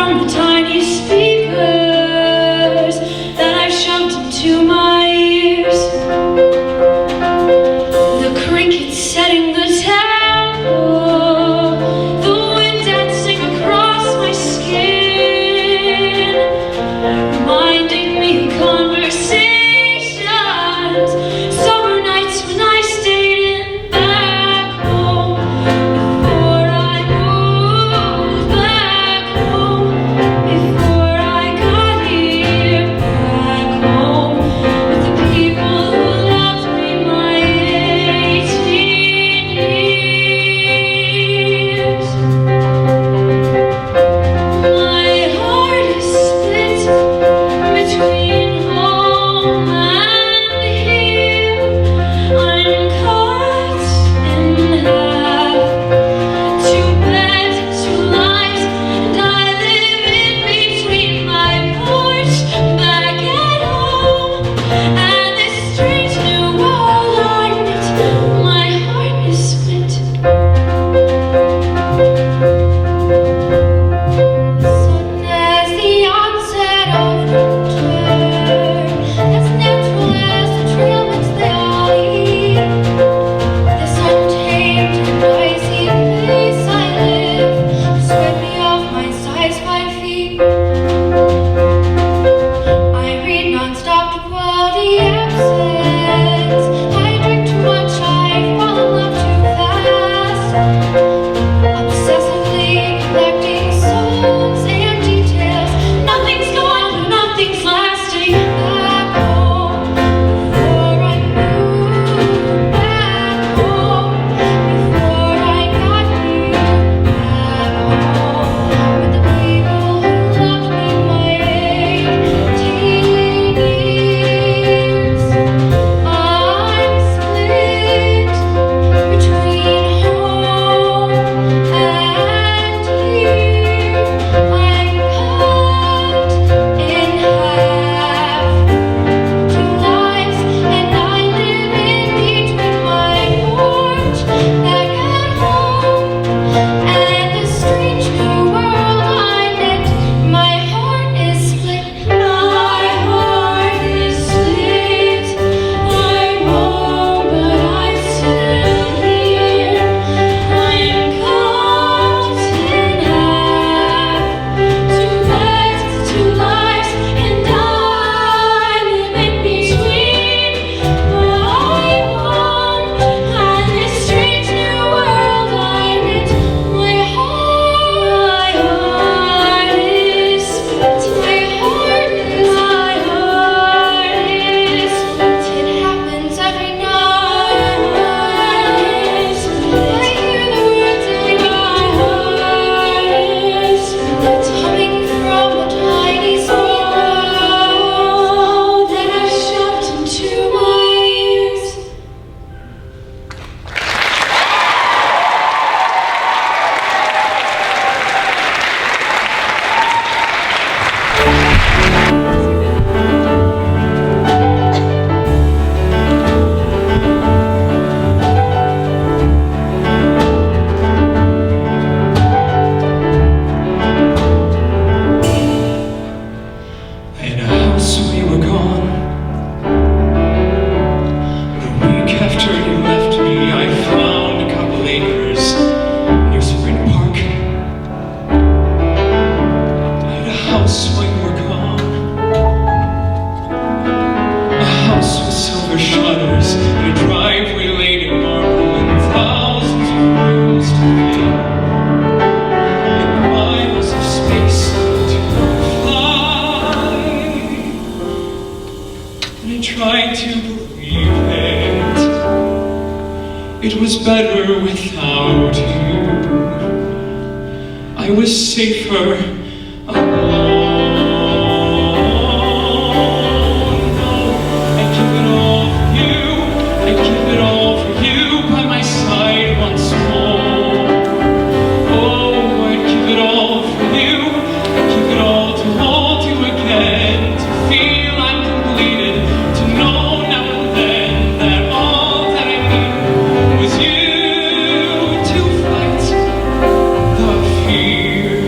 from the tiny speakers that I've shoved into my ears. The crickets setting the tempo, the wind dancing across my skin, reminding me of conversations, summer nights when I stayed in back home. Before I moved back home, before I got here back home, with the people who loved me my 18 years. My heart is split between home and here. I'm caught in half, two beds, two lives, and I live in between my porch back at home and this strange new world I knit. My heart is split. Sudden as the onset of winter, as natural as the trail which they all eat, this untamed and noisy place I live swept me off my size 5 feet. I read non-stop to quell the absence. I drink too much, I fall in love too fast, obsessively collecting songs and details. Nothing's gone, nothing's lasting. Back home, before I moved back home, before I got here back home, with the people who loved me my 18 years. I'm split between home and here. I'm cut in half, two lives, and I live in between my porch back at home and the strange new world I knit. My heart is split. My heart is split. I'm home, but I'm still here. I'm caught in half, two beds, two lives, and I live in between my home and this strange new world I knit. My heart is split. My heart is split. It happens every night. I hear the words in my heart is split, humming from the tiny speaker that I shoved into my ears. In a house we were gone. The week after you left me, I found a couple acres near Spring Park. In a house when you were gone. A house with silver shutters and a driveway laid in marble and thousands of rooms to fill. And miles of space to fly. And I tried to believe it. It was better without you. I was safer alone. No, I'd give it all for you. I'd give it all for you by my side once more. Oh, I'd give it all for you. I'd give it all to hold you again, to feel I'm completed, to know now and then that all that I need was you to fight the fear.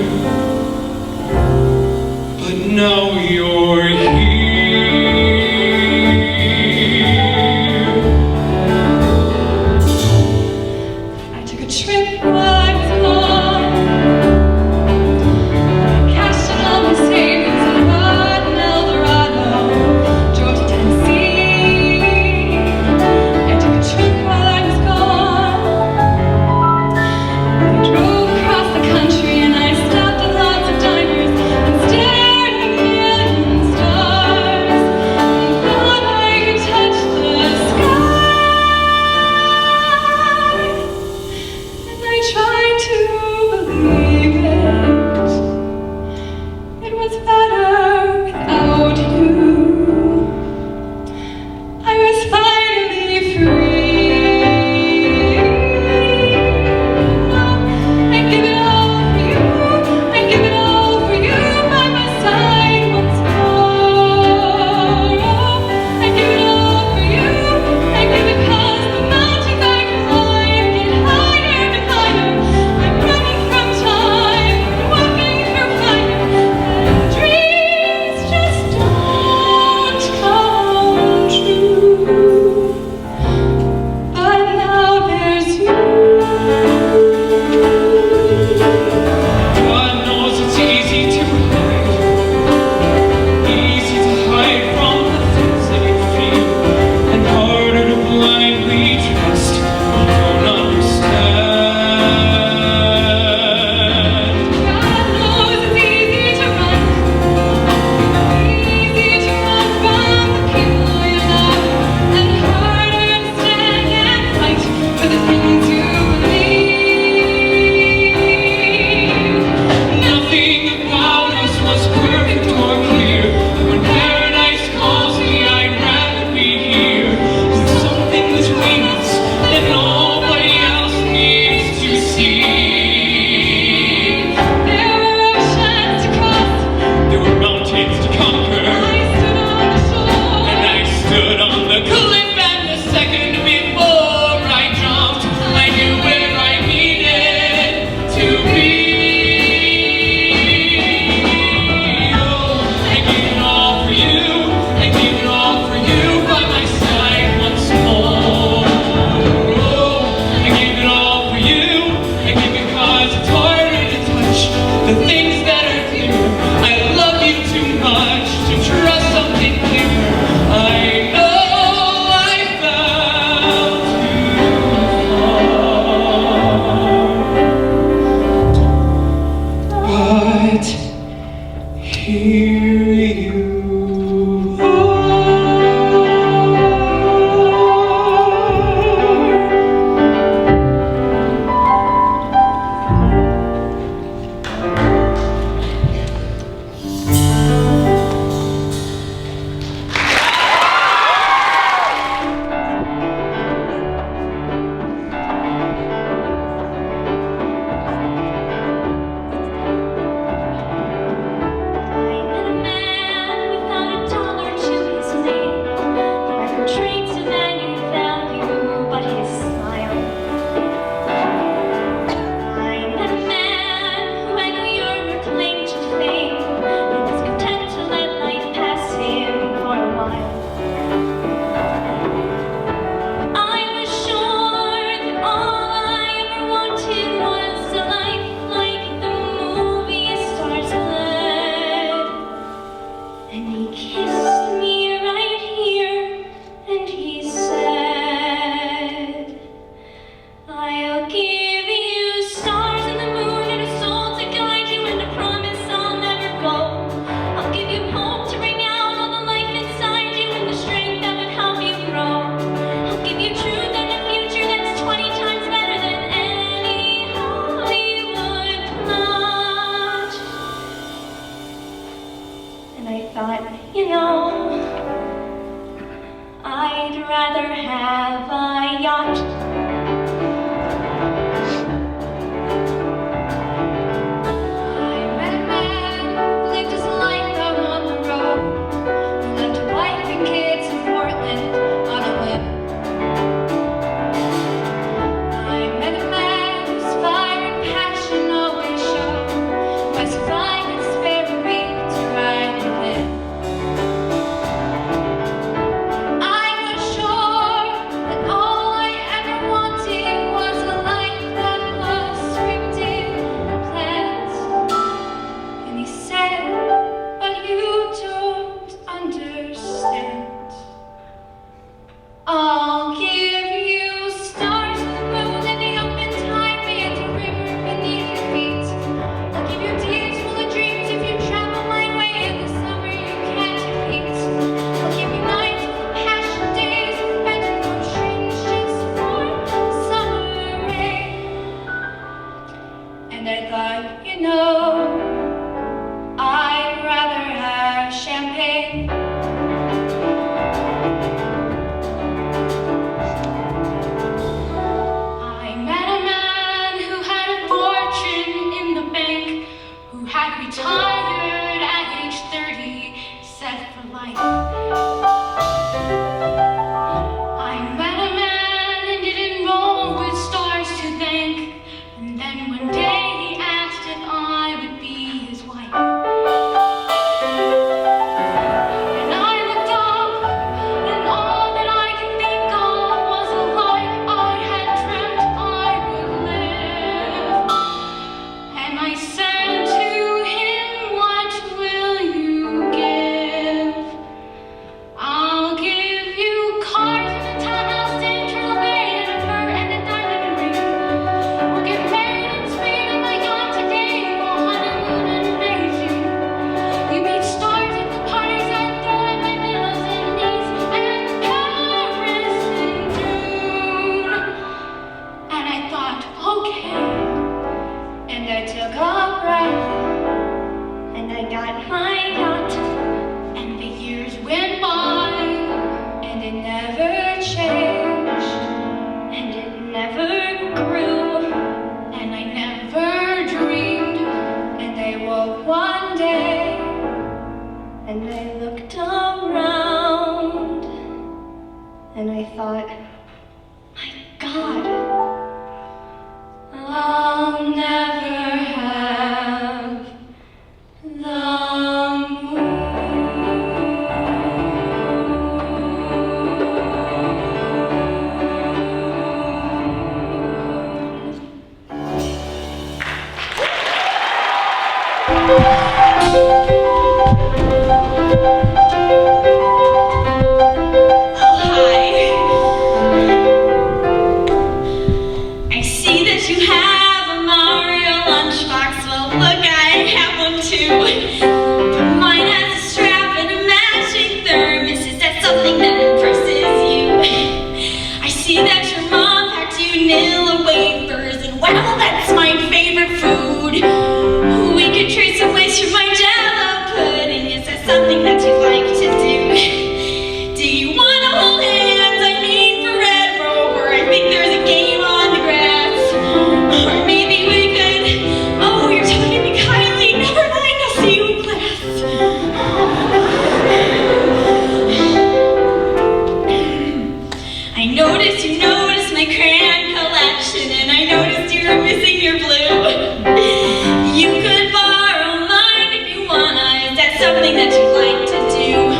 But here you are. I'd rather have a yacht. I met a man who lived his life out on the road, who left a wife and kids in Portland on a whim. I met a man whose fire and passion always showed, who has survived and spared me to ride with him. I'll give you stars and the moon and the open tide beyond the river beneath your feet. I'll give you days full of dreams if you travel my way in the summer you can't repeat. I'll give you nights of passion, days of better oceans just for summer rain. And I thought, you know, I'd rather have champagne. Retired at age 30, set for life. I met a man and didn't roll with stars to thank, and then one day he asked if I would be his wife. And I looked up, and all that I could think of was a life I had dreamt I would live. And I said to and I looked around, and I thought, my God, I'll never have the moon. something that you'd like to do?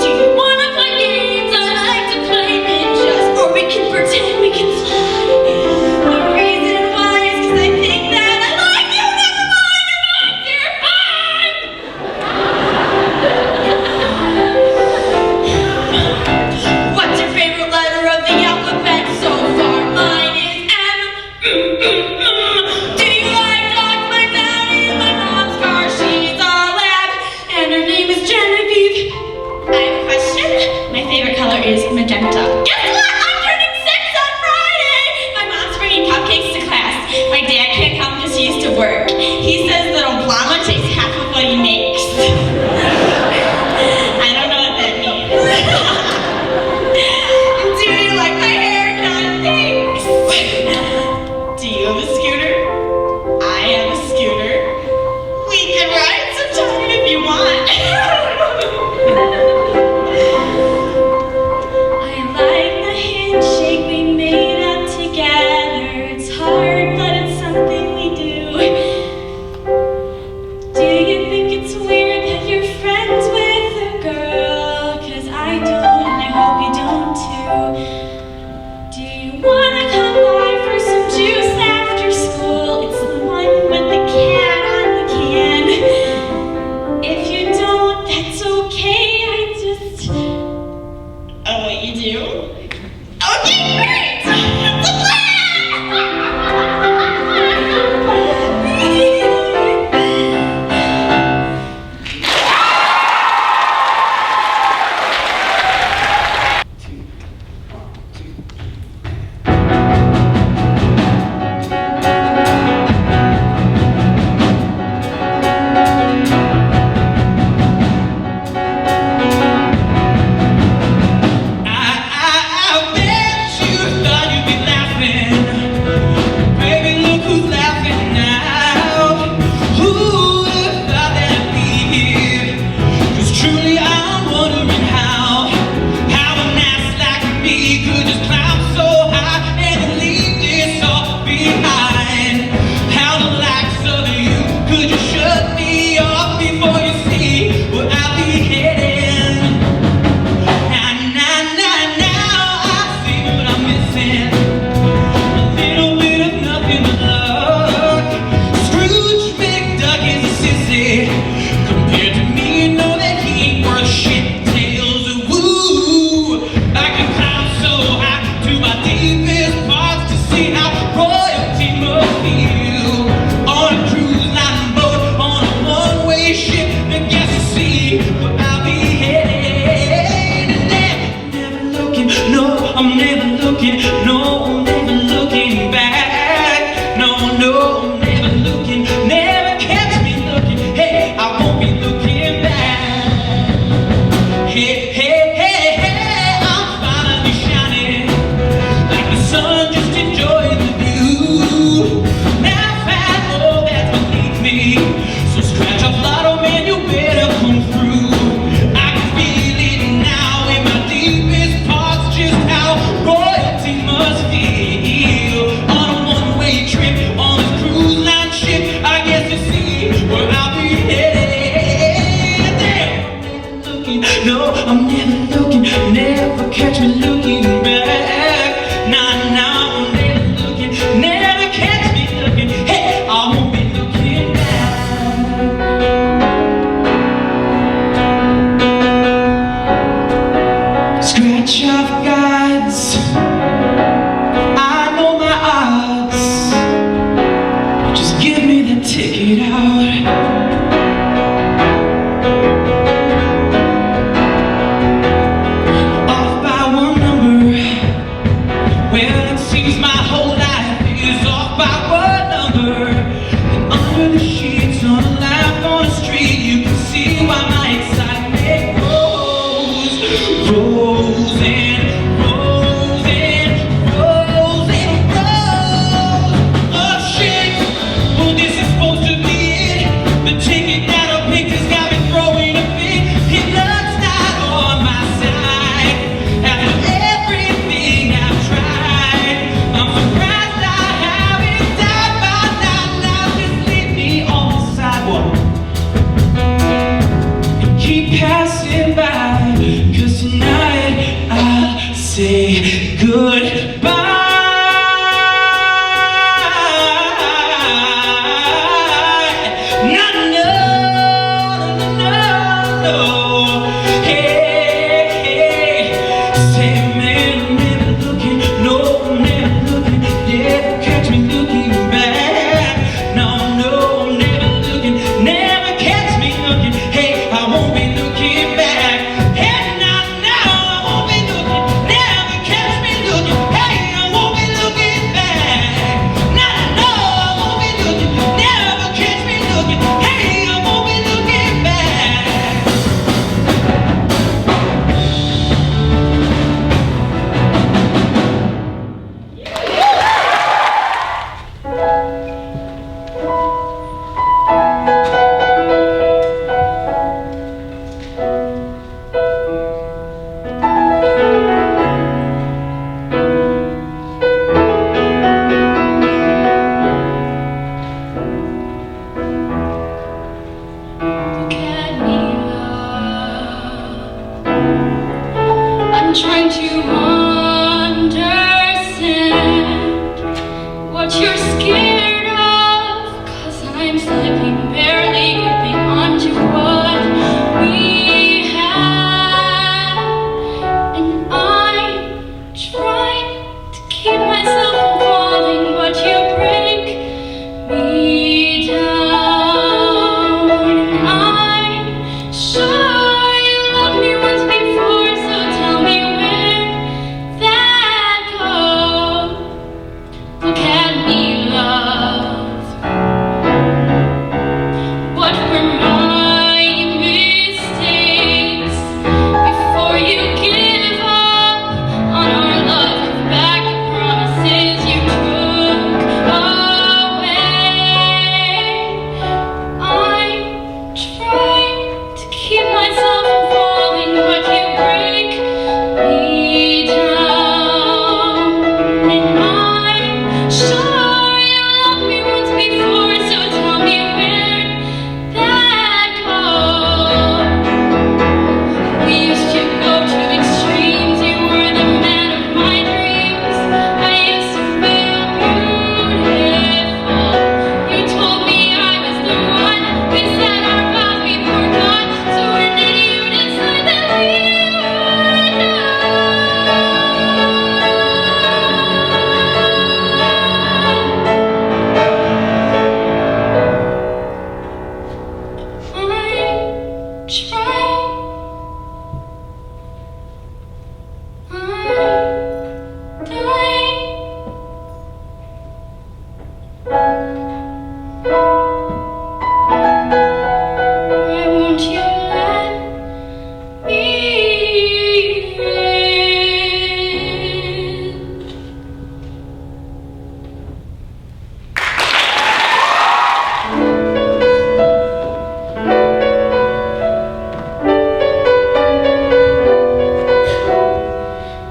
Do you want to play games? I like to play ninjas. Or we can pretend we can fly. The reason why is because I think that I like you. Never mind, you're fine. What's your favorite letter of the alphabet so far? Mine is M. Do you like dogs? My daddy in my mom's car. She's all lab, and her name is Genevieve. I have a question. My favorite color is magenta. Guess what? I'm turning 6 on Friday. My mom's bringing cupcakes to class. My dad can't come because he used to work. He says that Obama takes half of what he makes. I don't know what that means. Do you like my haircut? Thanks. Do you have a scooter? I have a scooter. We can ride sometime if you want. I like the handshake we made up together. It's hard, but it's something we do. Do you think it's weird that you're friends with a girl? 'Cause I don't, and I hope you don't too. Do you wanna come by for some juice after school? It's the one with the cat on the can. If you don't, that's okay. I just... Oh, you do? Okay, great! The I bet you thought you'd be laughing. Baby, look who's laughing now. Who would've thought that I'd be here? 'Cause truly I'm wondering how an ass like me could just climb so high and leave this all behind. How the likes of you could just shut me off before you see where I'll be heading. Now I see what I'm missing. A little bit of nothing but luck. Scrooge McDuck is a sissy. Compared to me, you know that he ain't worth shit. Tales of woo. I can climb so high to my deepest parts to see how royalty must feel. On a cruise line boat, on a one-way ship that gets to see where I'll be headed. And then, never looking, no, I'm never looking, no, I'm never looking back. No, I'm never looking, never catch me looking. Hey, I won't be looking back. Hey, I'm finally shining like the sun, just enjoying the view. Now I find all that's beneath me, so scratch off lotto, man, you better come through. I can feel it now in my deepest parts, just how royalty must feel. On a one-way trip, on this cruise line ship, I guess to see where I'll be headed. Damn, I'm never looking, no, I'm never looking, never catch me looking back. Nah, I'm never looking, never catch me looking. Hey, I won't be looking back. Scratch off gods, I know my odds. Just give me the ticket out. All Look at me, love. I'm trying to understand what you're scared of, 'cause I'm slipping, barely gripping onto what we have, and I'm trying to keep myself from falling, but you break me down. I'm sure you loved me once before, so tell me where that goes. Look at me, love. What were my mistakes before you give up on our love? Give back the promises you took away. I'm trying to keep myself from falling, but you break me down. And I'm sure you loved me once before, so tell me where that goes. We used to go to extremes. You were the man of my dreams. I used to feel beautiful. You told me I was the one. We said our vows before God. So when did you decide that we were why won't you let me in?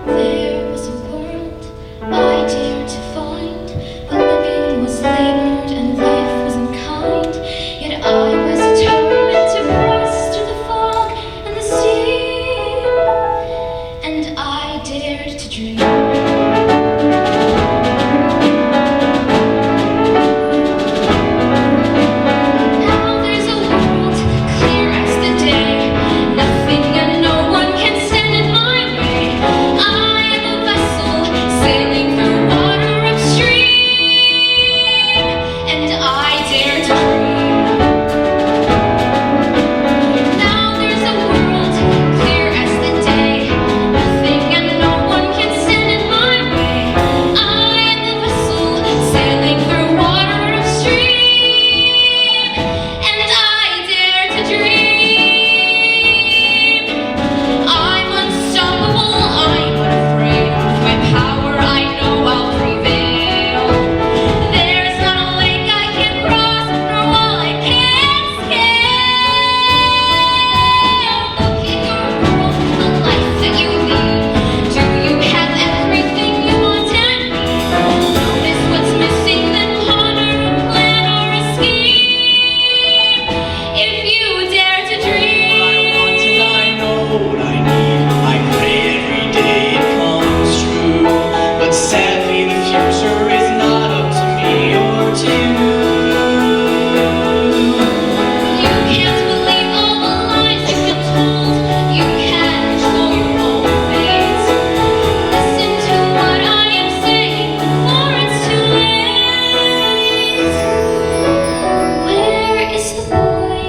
There was a world I dared to find, but living was labored and life was unkind. Yet I was determined to press through the fog and the steam, and I dared to dream. Now there's a world clear as the day. Nothing and no one can stand in my way. I am a vessel sailing through water upstream, and I dare to dream. Now there's a world clear as the day. Nothing and no one can stand in my way. I am a vessel sailing through water upstream, and I dare to dream. I'm unstoppable, I'm unafraid. With my power I know I'll prevail. There's not a lake I can cross, nor wall I can't scale. Look at your world, the life that you lead. Do you have everything you want and need? Notice what's missing, then ponder a plan or a scheme. If you dare to dream. I want and I know what I need. I pray every day it comes true. But sadly the future is not up to me or to you. You can't believe all the lies you've been told. You can't control your own fate. Listen to what I am saying before it's too late. Where is the boy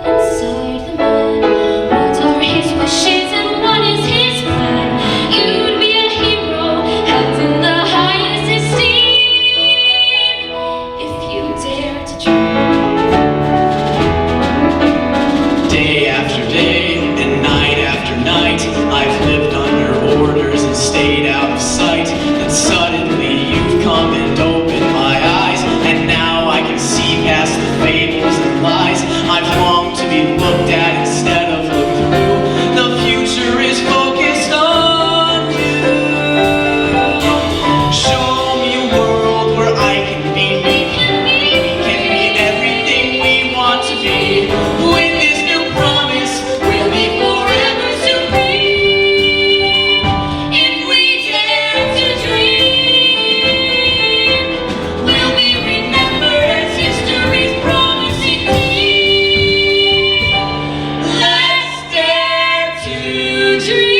inside the man? What are his wishes and what is his plan? You'd be a hero, held in the highest esteem, if you dare to dream. Day after day and night after night, I've lived under orders and stayed out of sight. And suddenly you've come and opened my eyes, and now I can see past the fables and lies. I've longed to be looked at instead of looked through. The future is focused on you. Show me a world where I can be me, can be everything we want to be. With dream.